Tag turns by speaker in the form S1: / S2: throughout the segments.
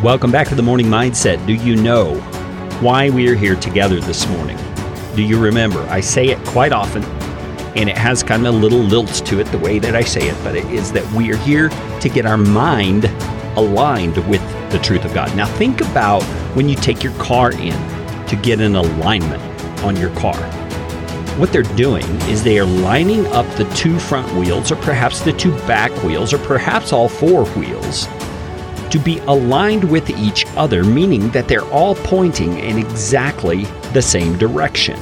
S1: Welcome back to the Morning Mindset. Do you know why we are here together this morning? Do you remember? I say it quite often, and it has kind of a little lilt to it the way that I say it, but it is that we are here to get our mind aligned with the truth of God. Now think about when you take your car in to get an alignment on your car. What they're doing is they are lining up the two front wheels, or perhaps the two back wheels, or perhaps all four wheels, to be aligned with each other, meaning that they're all pointing in exactly the same direction.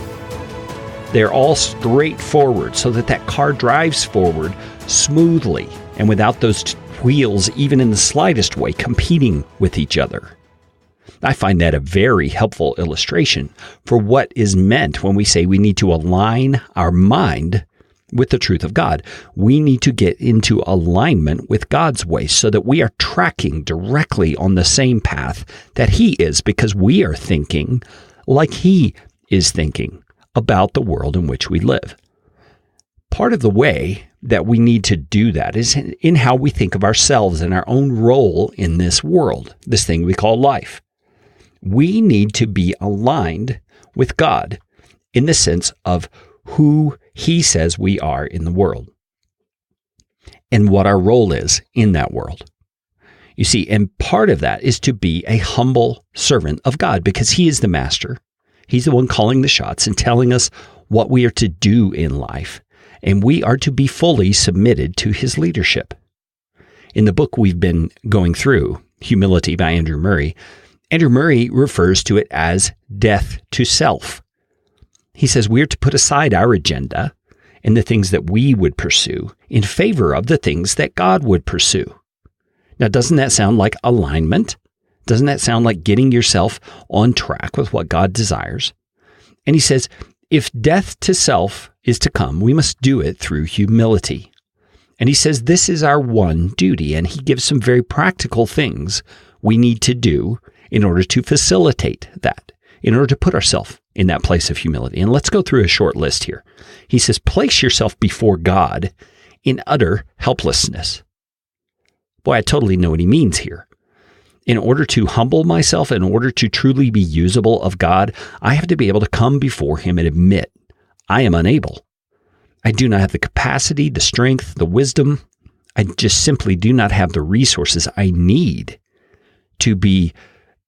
S1: They're all straight forward so that that car drives forward smoothly and without those wheels even in the slightest way competing with each other. I find that a very helpful illustration for what is meant when we say we need to align our mind with the truth of God. We need to get into alignment with God's ways so that we are tracking directly on the same path that He is, because we are thinking like He is thinking about the world in which we live. Part of the way that we need to do that is in how we think of ourselves and our own role in this world, this thing we call life. We need to be aligned with God in the sense of who He says we are in the world and what our role is in that world. You see, and part of that is to be a humble servant of God, because He is the master. He's the one calling the shots and telling us what we are to do in life, and we are to be fully submitted to His leadership. In the book we've been going through, Humility by Andrew Murray refers to it as death to self. He says we are to put aside our agenda and the things that we would pursue in favor of the things that God would pursue. Now, doesn't that sound like alignment? Doesn't that sound like getting yourself on track with what God desires? And he says, if death to self is to come, we must do it through humility. And he says this is our one duty, and he gives some very practical things we need to do in order to facilitate that, in order to put ourselves in that place of humility. And let's go through a short list here. He says, place yourself before God in utter helplessness. Boy, I totally know what he means here. In order to humble myself, in order to truly be usable of God, I have to be able to come before Him and admit I am unable. I do not have the capacity, the strength, the wisdom. I just simply do not have the resources I need to be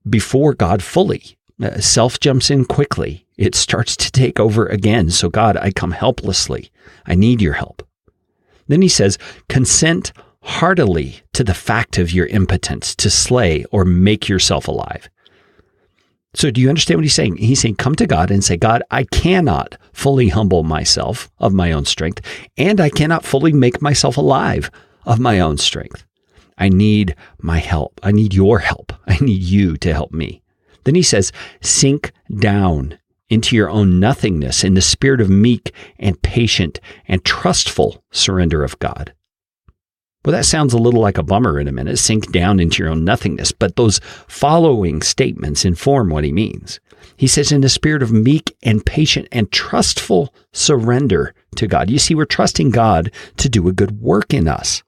S1: before God fully. Self jumps in quickly. It starts to take over again. So God, I come helplessly. I need your help. Then he says, consent heartily to the fact of your impotence to slay or make yourself alive. So do you understand what he's saying? He's saying, come to God and say, God, I cannot fully humble myself of my own strength, and I cannot fully make myself alive of my own strength. I need my help. I need your help. I need you to help me. Then he says, sink down into your own nothingness in the spirit of meek and patient and trustful surrender of God. Well, that sounds a little like a bummer in a minute, sink down into your own nothingness, but those following statements inform what he means. He says, in the spirit of meek and patient and trustful surrender to God. You see, we're trusting God to do a good work in us.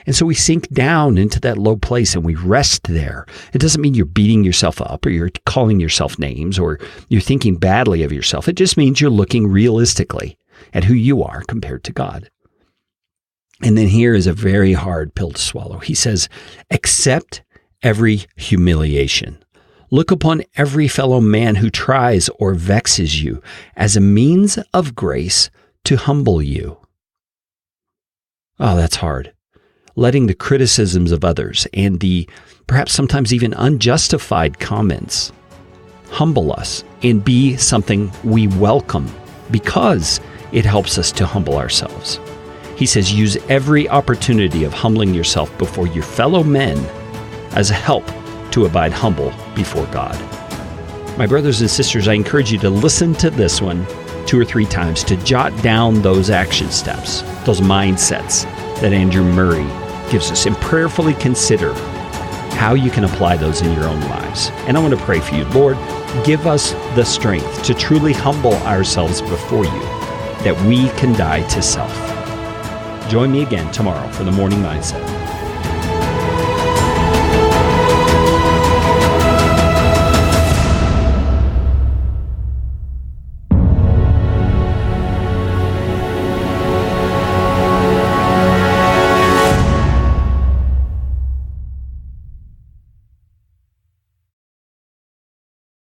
S1: And so we sink down into that low place and we rest there. It doesn't mean you're beating yourself up or you're calling yourself names or you're thinking badly of yourself. It just means you're looking realistically at who you are compared to God. And then here is a very hard pill to swallow. He says, accept every humiliation. Look upon every fellow man who tries or vexes you as a means of grace to humble you. Oh, that's hard. Letting the criticisms of others and the perhaps sometimes even unjustified comments humble us and be something we welcome because it helps us to humble ourselves. He says, use every opportunity of humbling yourself before your fellow men as a help to abide humble before God. My brothers and sisters, I encourage you to listen to this one 2 or 3 times, to jot down those action steps, those mindsets that Andrew Murray gives us, and prayerfully consider how you can apply those in your own lives. And I want to pray for you. Lord, give us the strength to truly humble ourselves before you, that we can die to self. Join me again tomorrow for the Morning Mindset.